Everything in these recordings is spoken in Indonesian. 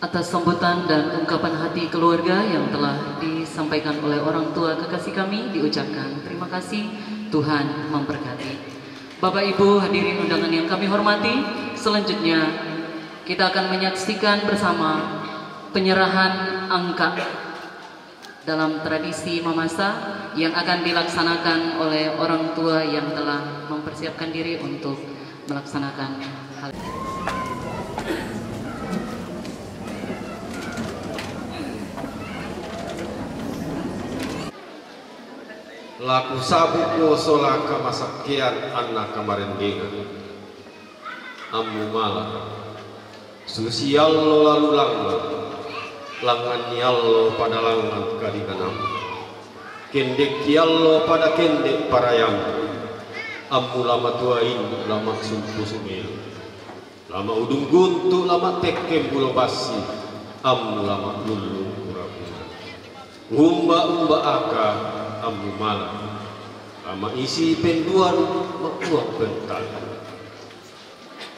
atas sambutan dan ungkapan hati keluarga yang telah disampaikan oleh orang tua kekasih kami, diucapkan terima kasih, Tuhan memberkati. Bapak Ibu hadirin undangan yang kami hormati, selanjutnya kita akan menyaksikan bersama penyerahan angka dalam tradisi mamasa yang akan dilaksanakan oleh orang tua yang telah mempersiapkan diri untuk melaksanakan hal ini. Laku sabuku solaka masakian anak kamarendingan ammu malam susiallo lalu langan yallo pada langan kadinganam kendek yallo pada kendek parayam ammu lama tuain lama sumpu sumil lama udung guntu lama tekem bulo basi ammu lama lulu pura-pura umba aka ammu malam lama isi penduan makuak bental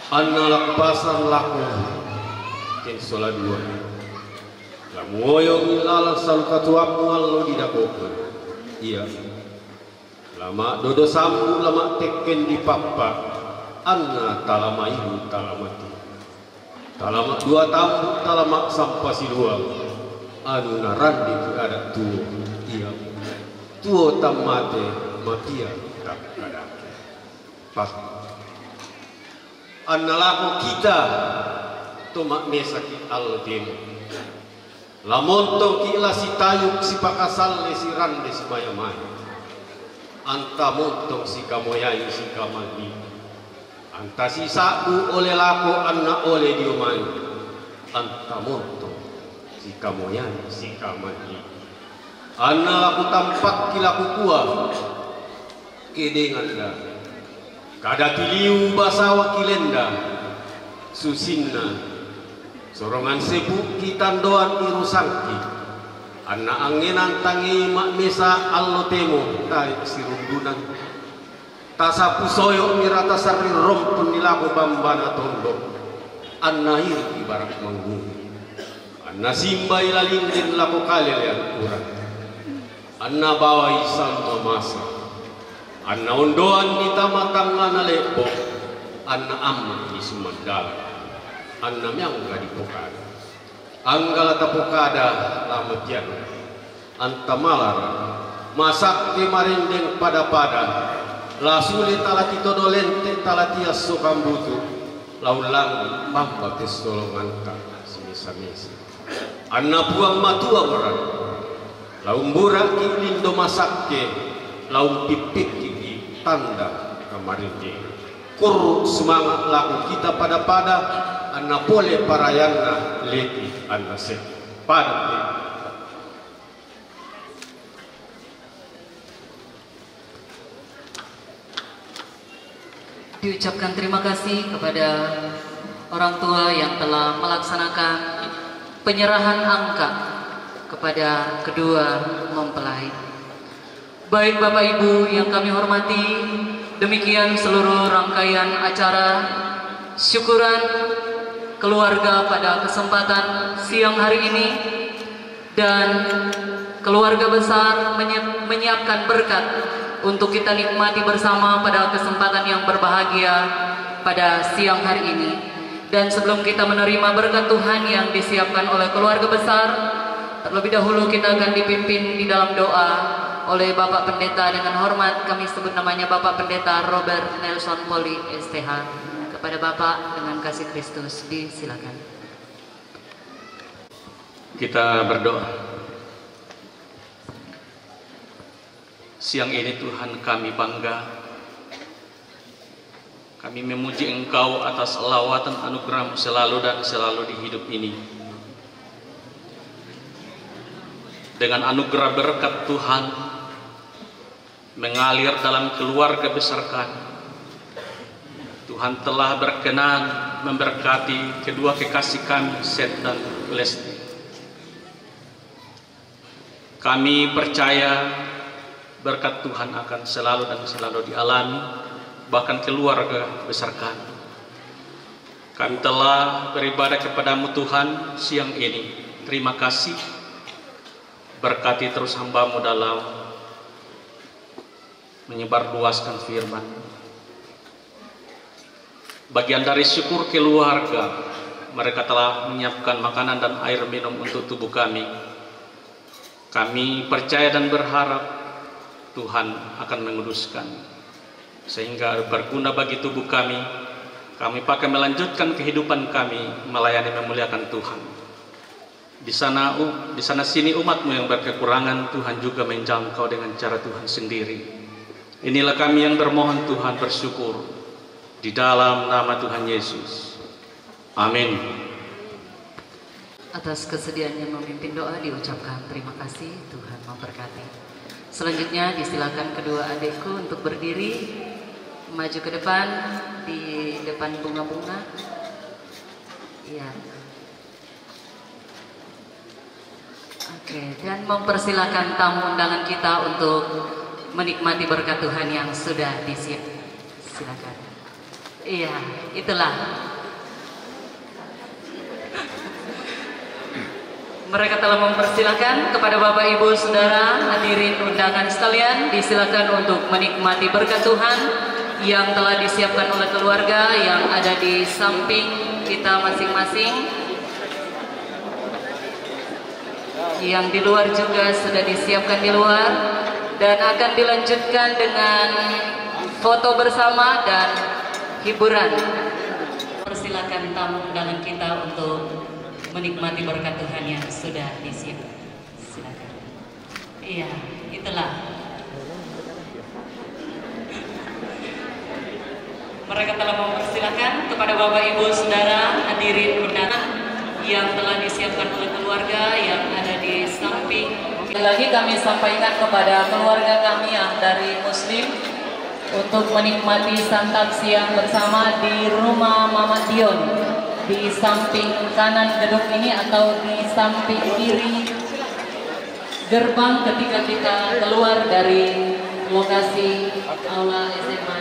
anna lakpasan laku ken sola dua lamu oyong ilalang salukatu ammu allo didakoko iya lama dodo sambu lama tekken di papa anna talama ibu talamati talama dua tambu talama sampasi dua anu narandi ada tuo iya tuo tamate matia tak ada pas annalaku kita tomak mesaki al-demo lamonto ki si tayuk si pakasal si rande si mayamay anta montong si kamoyay si kamali anta si sabu oleh lako anna oleh diumay anta montong si kamoyay si kamali anna laku tampak kilaku kuah kedengan dah kada tiliu basawa kilenda susinna sorongan sebu kitandoan irusangki anna angenan tangi mak mesa allo temo tarik sirundunan tasapu soyo mirata sari rompun nilaku bambana tondo anna hiri ibarat manggung anna simba ilalindin laku kalil yang kurang anna bawai santo masa anna ondoan di tamatangana lepo anna amma di sumandala anna miangga di pokada anggala tapokada lametian anta malara masak kemarendeng pada lasuli talati todolente talatias sokambutu laulang pamba kestolongan semisa-misa anna buang matua merang laumbura kilindo masakke laum pipit kiki tanda kamarinde kuruk semangat laku kita pada anna pole parayana leti anna se pada diucapkan terima kasih kepada orang tua yang telah melaksanakan penyerahan angka kepada kedua mempelai. Baik Bapak Ibu yang kami hormati, demikian seluruh rangkaian acara syukuran keluarga pada kesempatan siang hari ini, dan keluarga besar menyiapkan berkat untuk kita nikmati bersama pada kesempatan yang berbahagia pada siang hari ini. Dan sebelum kita menerima berkat Tuhan yang disiapkan oleh keluarga besar, terlebih dahulu kita akan dipimpin di dalam doa oleh Bapak Pendeta. Dengan hormat kami sebut namanya Bapak Pendeta Robert Nelson Poli STH. Kepada Bapak dengan kasih Kristus disilakan. Kita berdoa. Siang ini Tuhan kami bangga, kami memuji Engkau atas lawatan anugerah-Mu selalu dan selalu di hidup ini. Dengan anugerah berkat Tuhan mengalir dalam keluarga besar kami, Tuhan telah berkenan memberkati kedua kekasih kami, Seth dan Lesti. Kami percaya berkat Tuhan akan selalu dan selalu dialami, bahkan keluarga besar kami. Kami telah beribadah kepadamu Tuhan siang ini. Terima kasih. Berkati terus hamba-Mu dalam menyebarluaskan firman. Bagian dari syukur keluarga, mereka telah menyiapkan makanan dan air minum untuk tubuh kami. Kami percaya dan berharap Tuhan akan menguduskan, sehingga berguna bagi tubuh kami. Kami pakai melanjutkan kehidupan kami melayani memuliakan Tuhan. Di sana sini umat-Mu yang berkekurangan, Tuhan juga menjangkau dengan cara Tuhan sendiri. Inilah kami yang bermohon Tuhan, bersyukur di dalam nama Tuhan Yesus. Amin. Atas kesediaannya memimpin doa diucapkan terima kasih, Tuhan memberkati. Selanjutnya disilakan kedua adikku untuk berdiri, maju ke depan, di depan bunga-bunga. Ya. Oke, dan mempersilakan tamu undangan kita untuk menikmati berkat Tuhan yang sudah disiapkan. Silakan. Iya, itulah. Mereka telah mempersilakan kepada Bapak Ibu Saudara hadirin undangan sekalian, disilakan untuk menikmati berkat Tuhan yang telah disiapkan oleh keluarga yang ada di samping kita masing-masing. Yang di luar juga sudah disiapkan di luar dan akan dilanjutkan dengan foto bersama dan hiburan. Persilakan tamu undangan kita untuk menikmati berkat Tuhan yang sudah disiapkan. Silakan. Iya, itulah. Mereka telah mempersilakan kepada Bapak Ibu Saudara hadirin undangan yang telah disiapkan oleh keluarga yang ada di samping. Lagi kami sampaikan kepada keluarga kami yang dari Muslim untuk menikmati santap siang bersama di rumah Mama Dion di samping kanan gedung ini atau di samping kiri gerbang ketika kita keluar dari lokasi aula SMA.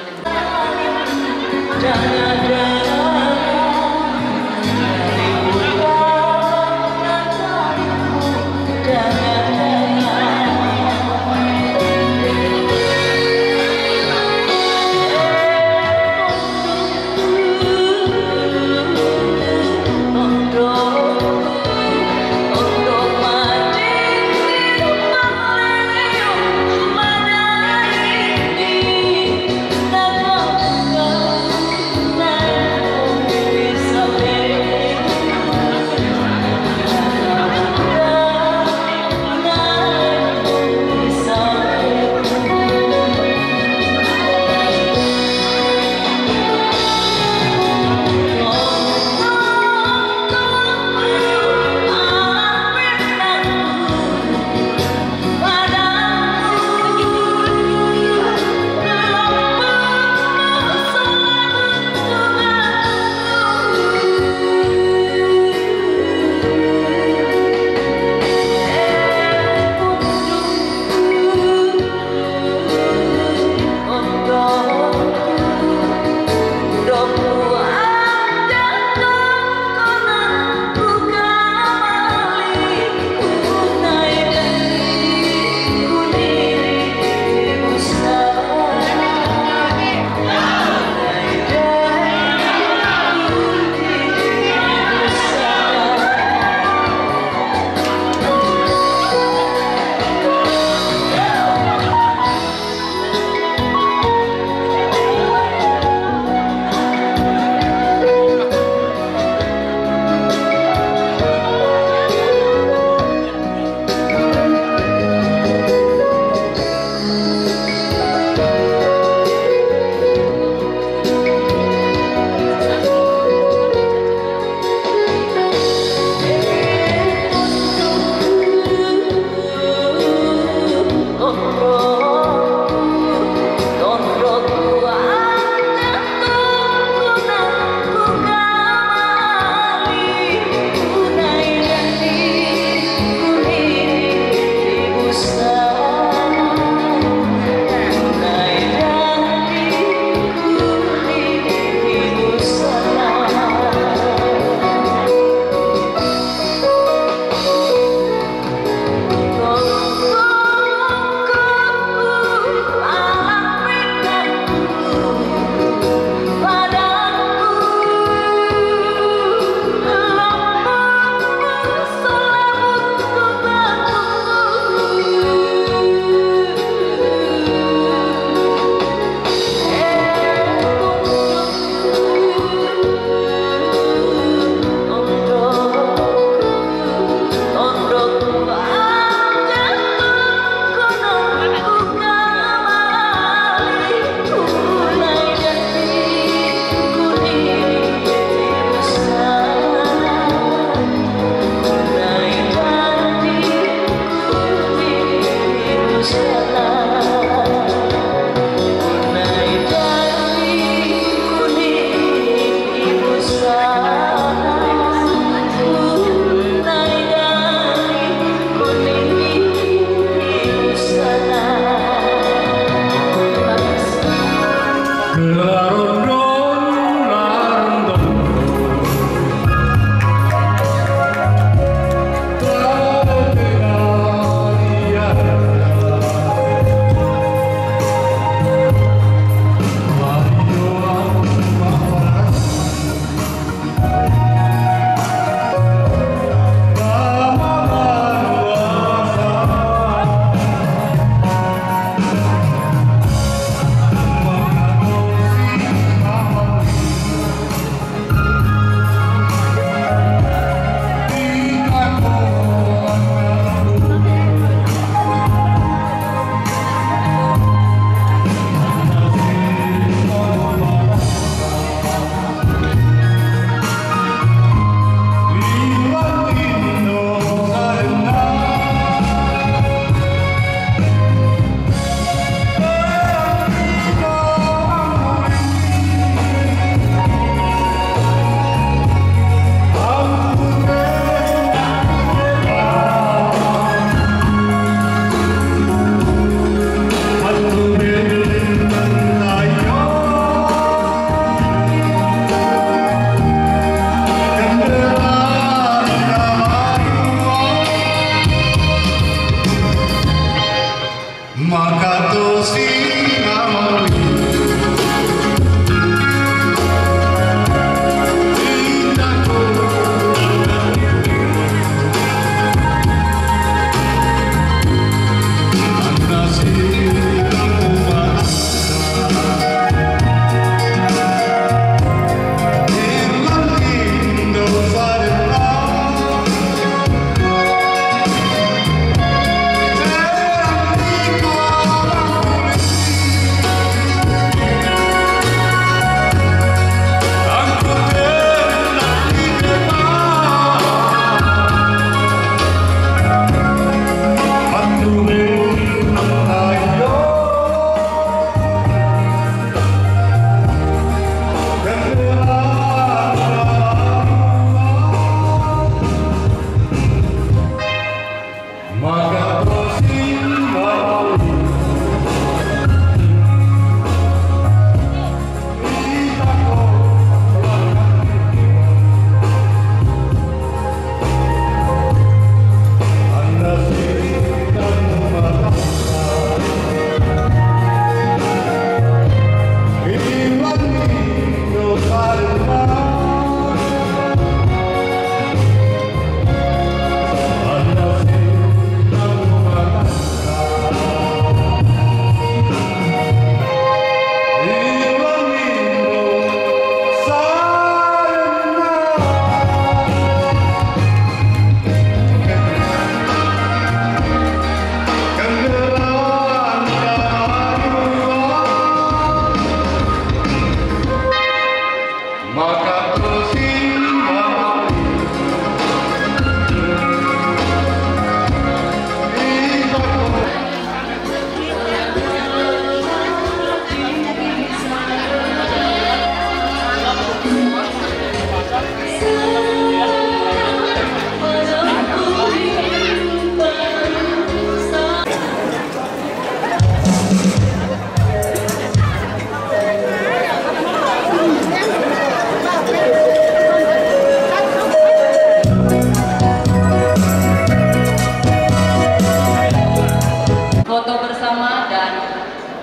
Foto bersama dan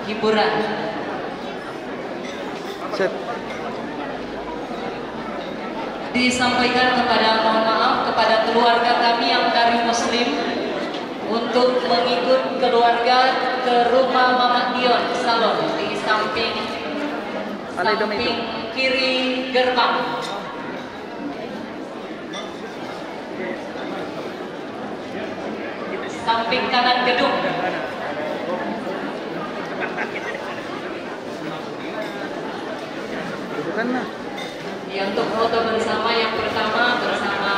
hiburan. Disampaikan kepada mohon maaf kepada keluarga kami yang dari Muslim untuk mengikut keluarga ke rumah Mama Dion Salon di samping kiri gerbang. Samping kanan gedung. Ya, untuk foto bersama yang pertama bersama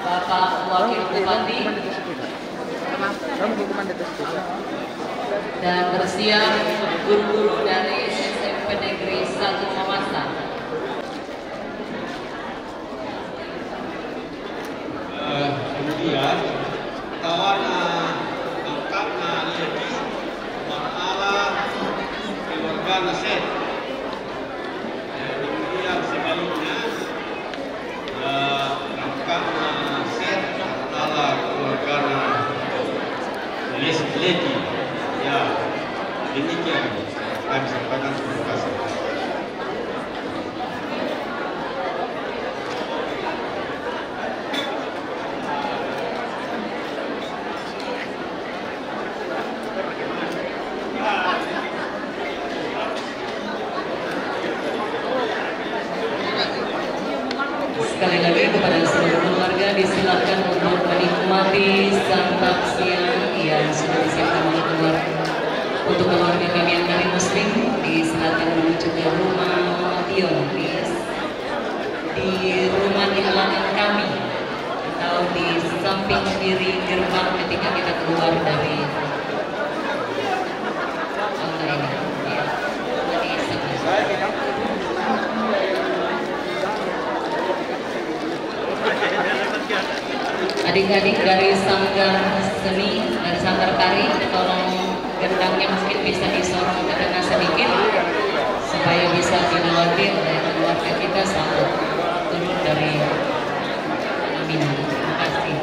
Bapak Wakil Bupati dan bersiap guru-guru dari SMP Negeri 1 Mamasa. Kemudian kawan angkatnya ini masalah keluarga Nasir. Kemudian sebaliknya angkatnya Nasir ala keluarga Leti. Ya, demikian kami sampaikan. Terima kasih. Sekali lagi kepada seluruh keluarga disilakan untuk menikmati santap siang yang sudah disiapkan oleh keluarga. Untuk keluarga kami yang dari Muslim disilakan menuju ke rumah Mama Dion di rumah di halaman kami atau di samping kiri gerbang ketika kita keluar dari aula ini. Ya. Adik-adik dari sanggar seni, dari sanggar tari, tolong gendangnya mungkin bisa disorong ke tengah sedikit supaya bisa dilewati oleh keluarga kita sampai turun dari pelaminan. Terima kasih.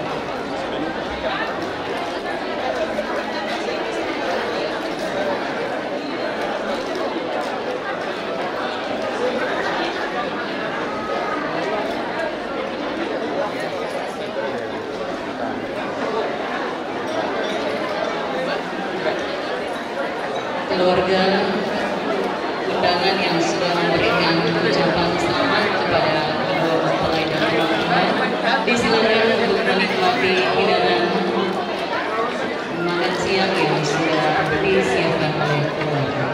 Keluarga undangan yang sudah memberikan ucapan selamat kepada kedua mempelai dan perempuan disilakan untuk menikmati hidangan makan siang yang sudah disiapkan oleh keluarga.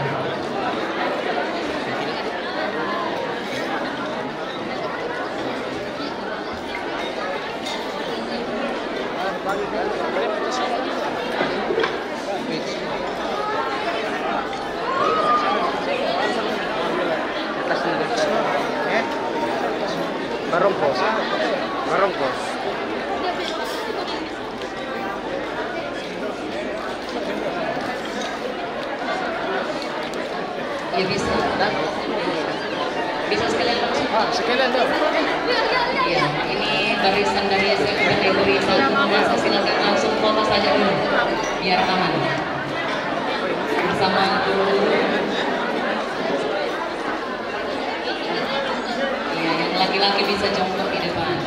Barongkos. Ya bisa. Bisa sekalian langsung. Sekalian dong. Iya, ini barisan dari SMP Negeri 1 Mamasa, silakan langsung foto saja dulu biar aman. Bersama guru. Iya, yang laki-laki bisa jongkok di depan.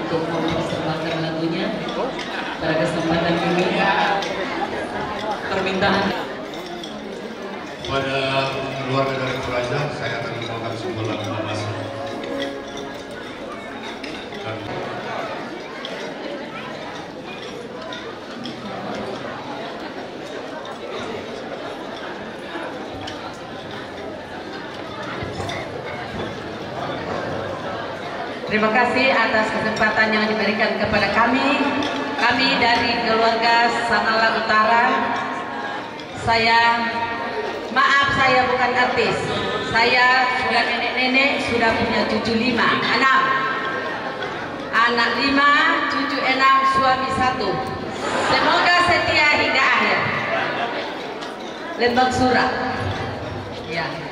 untuk mempersembahkan lagunya pada kesempatan ini. Permintaan pada keluarga dari Toraja, saya akan membawakan sebuah lagu Babasa. Terima kasih atas kesempatan yang diberikan kepada kami. Kami dari keluarga Sanala Utara. Maaf saya bukan artis. Saya sudah nenek-nenek, sudah punya cucu 5, 6. Anak 5, cucu 6, suami 1. Semoga setia hingga akhir. Lembang Surat. Ya.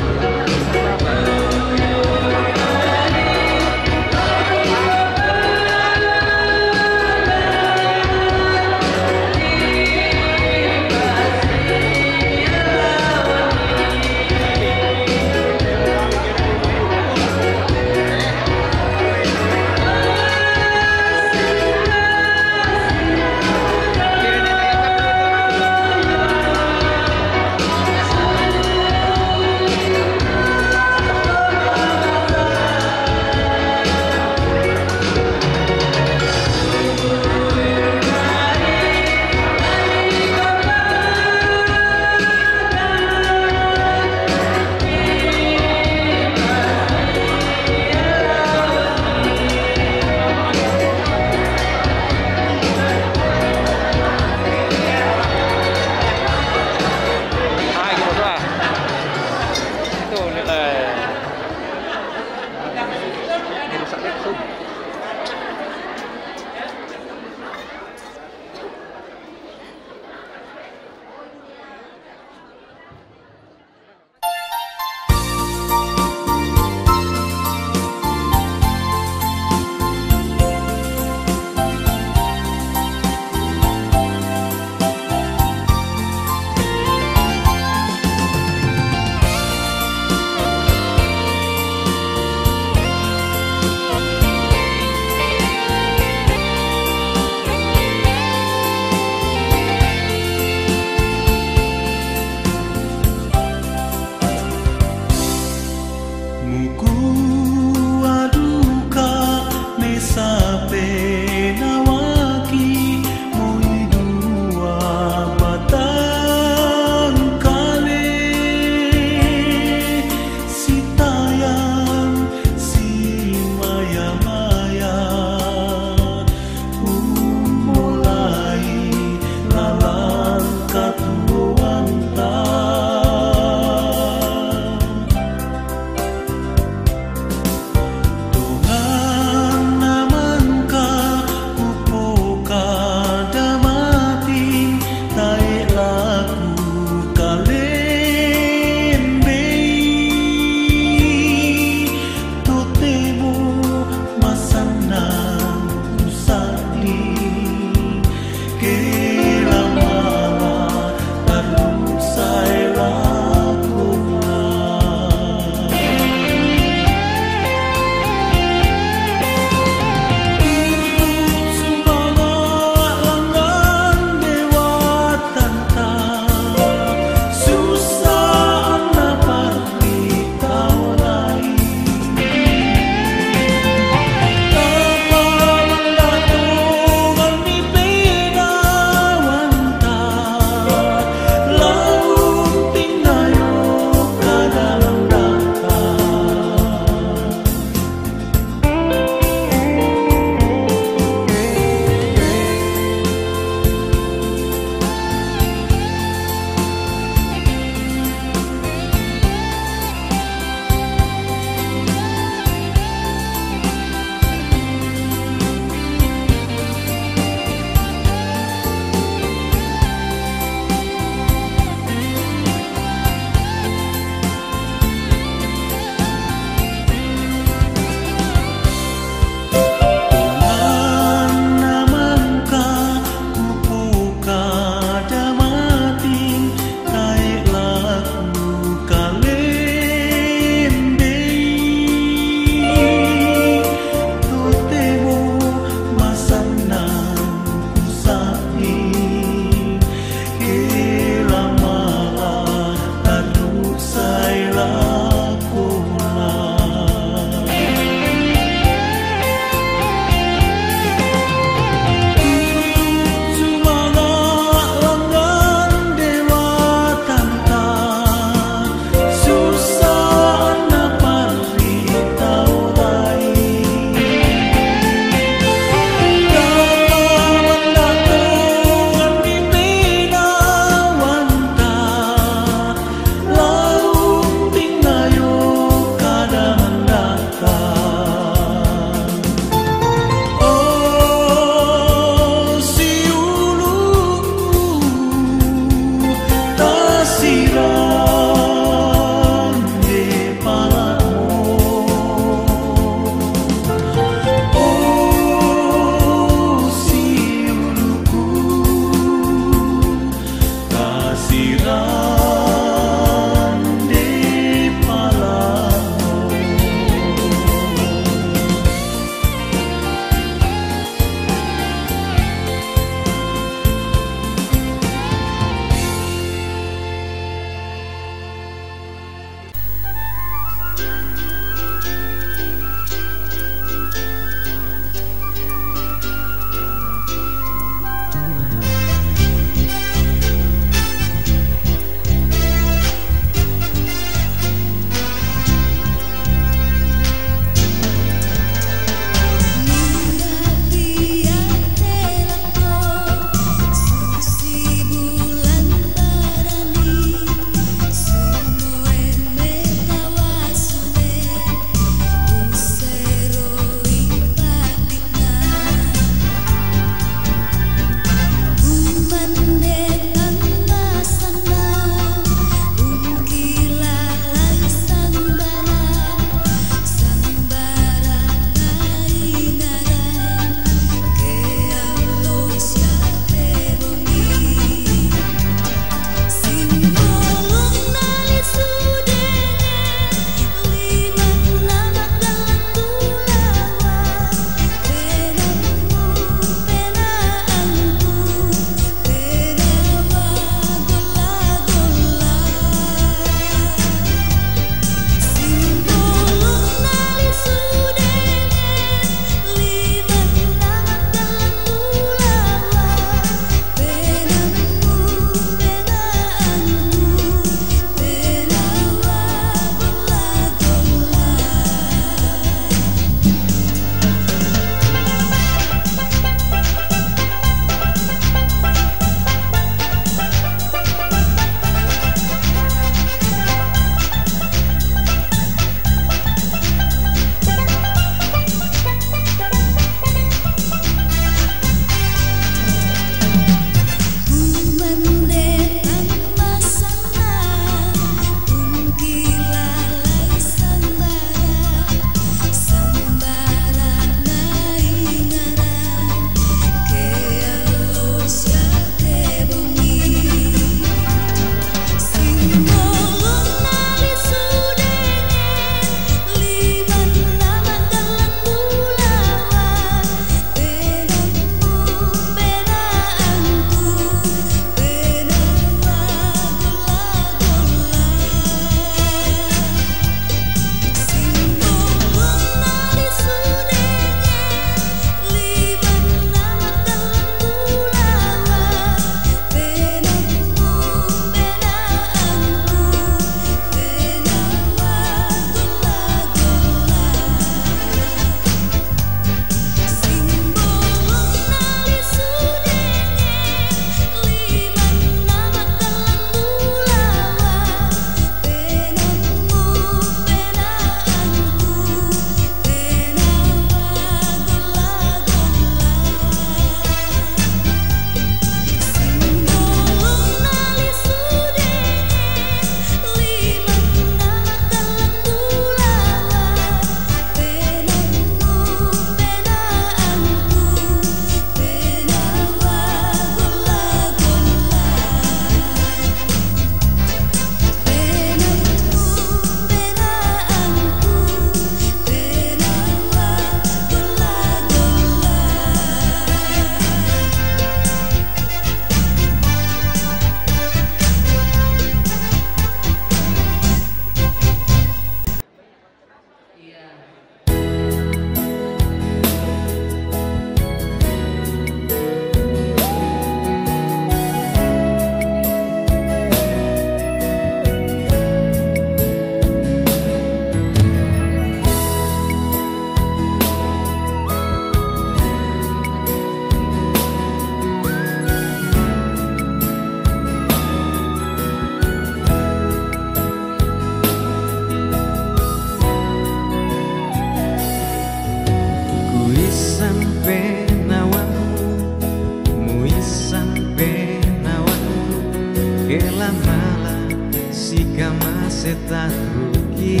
setan rugi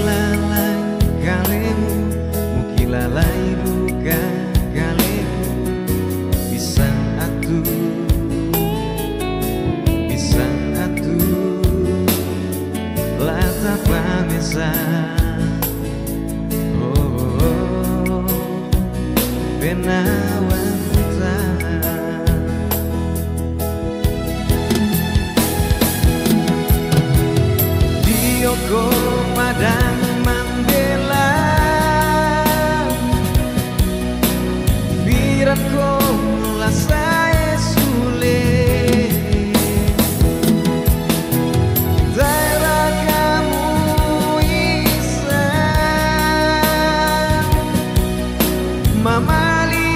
lalai kalemu mugi lalai duka kalemu bisa atu lata pamesa oh benawan Dioko padang mandela biratko lasai sule daerah kamu isa mamali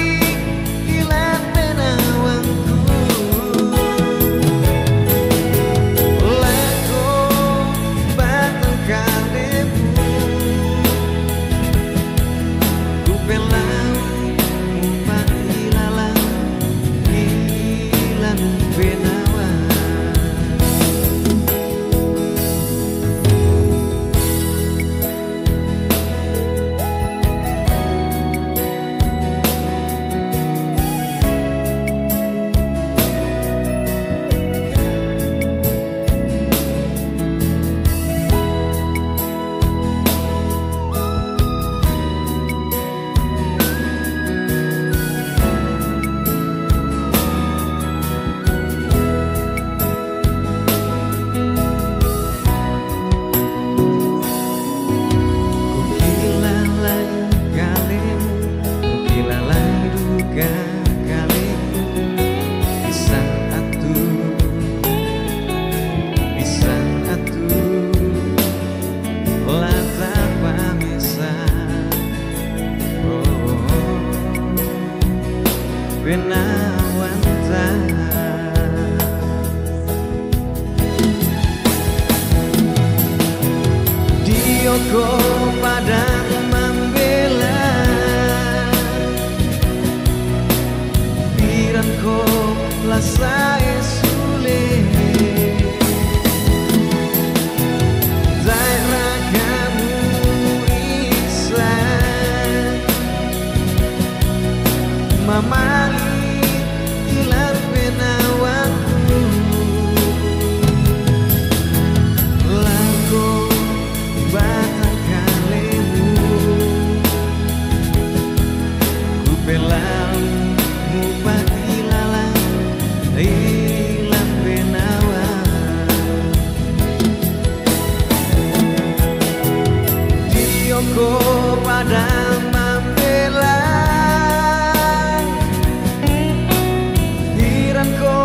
ilan penawangku leko batang kalemu ku pelau umpat ilalang ilan penawang Dioko padang membela biranko lasai sule daerah kamu isa mamali ilar penawangku lagu batang kalemu ku pelau mupat ilalang ilang penawang Dioko padang membela diranko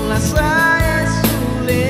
lasai sule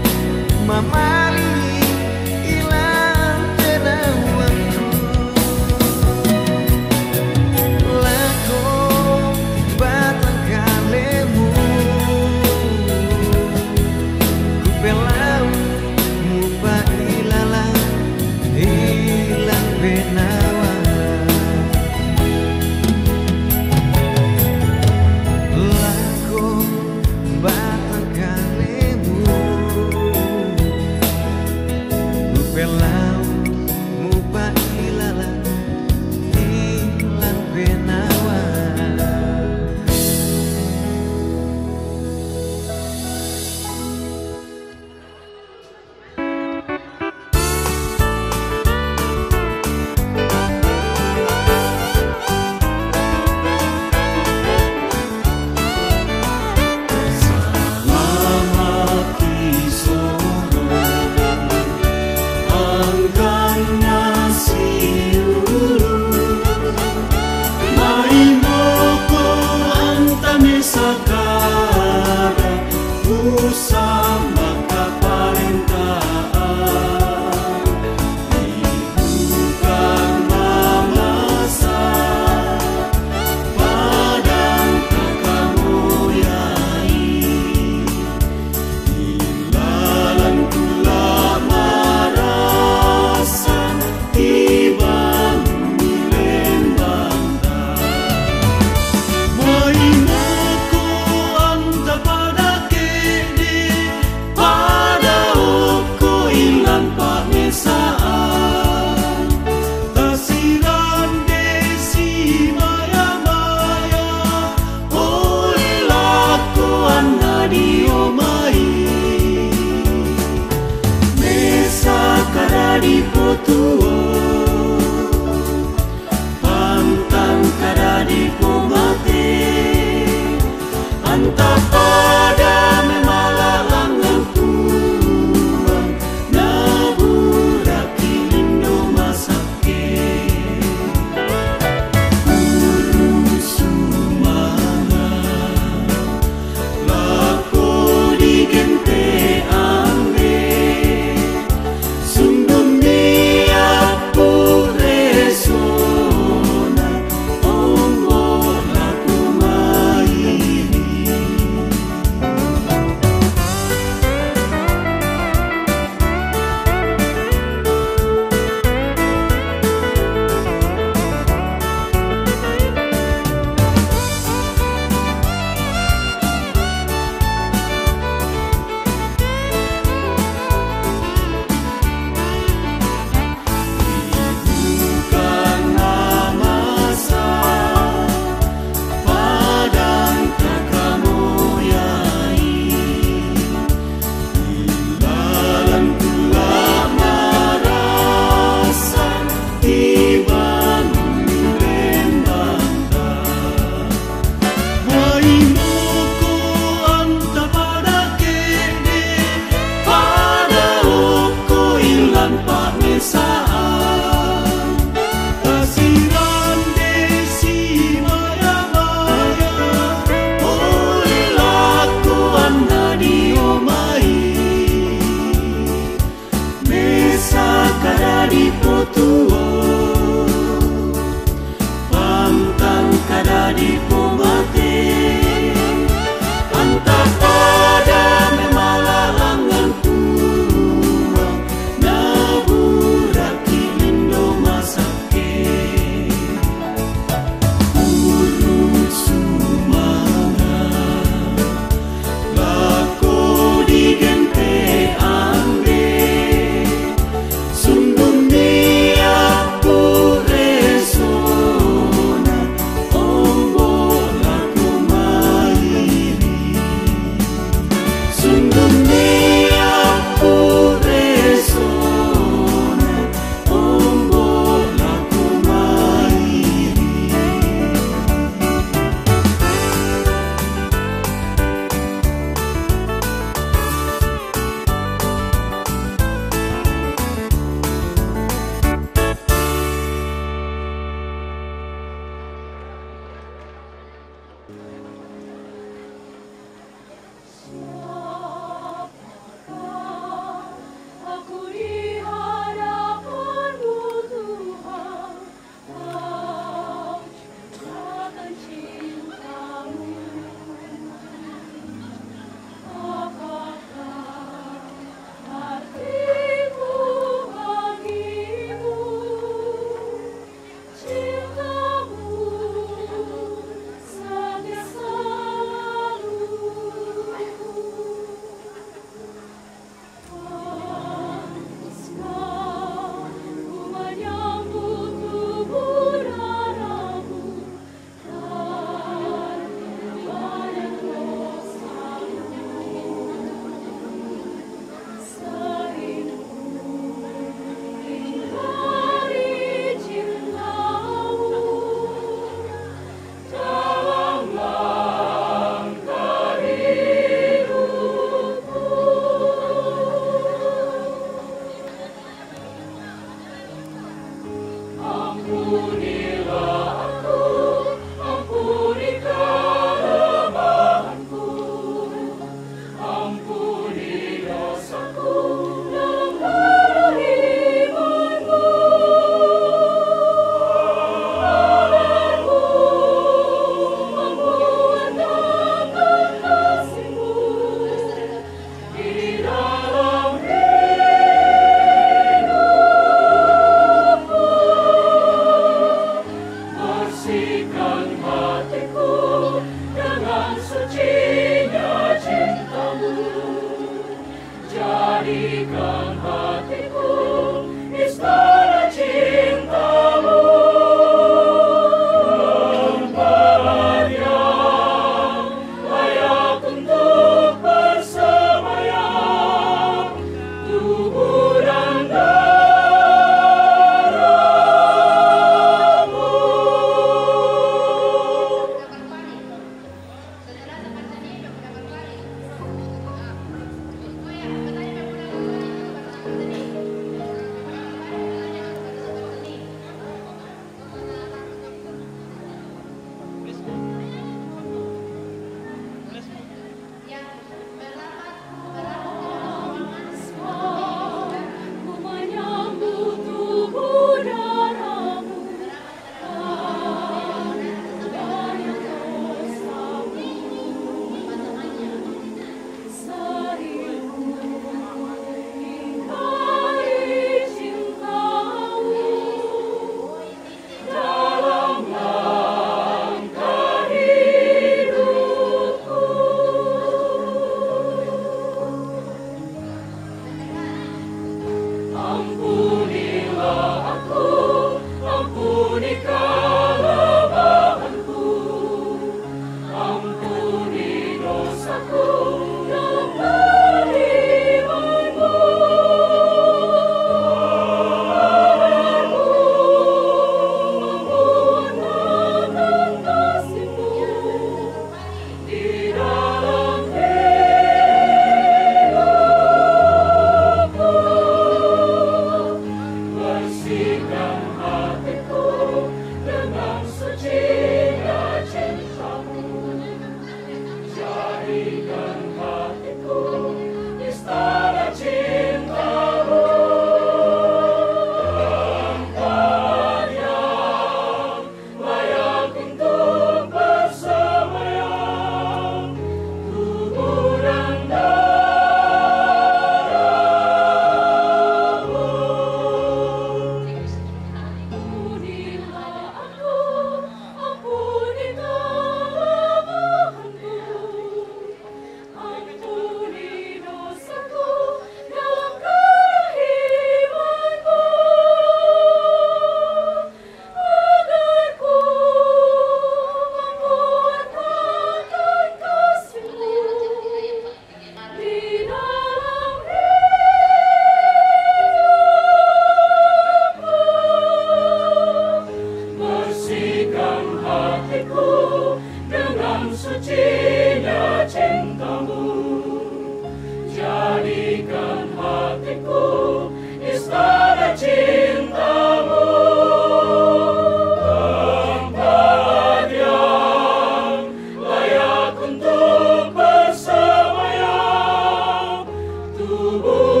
Tubuh